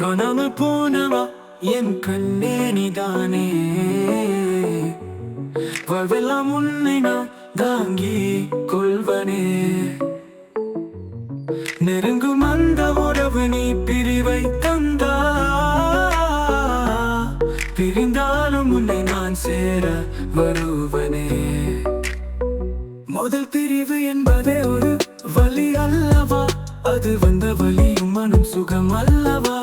காணாமல் போனவா என் கண்ணே நீதானே, வாழ்வெல்லாம் உன்னை நான் தாங்கி கொள்வனே. நெருங்கும் அந்த உறவு நீ பிரிவை தந்தா, பிரிந்தாலும் உன்னை நான் சேர வருவனே. முதல் பிரிவு என்பதே ஒரு வலி அல்லவா, அது வந்த வலியும் மனம் சுகம் அல்லவா.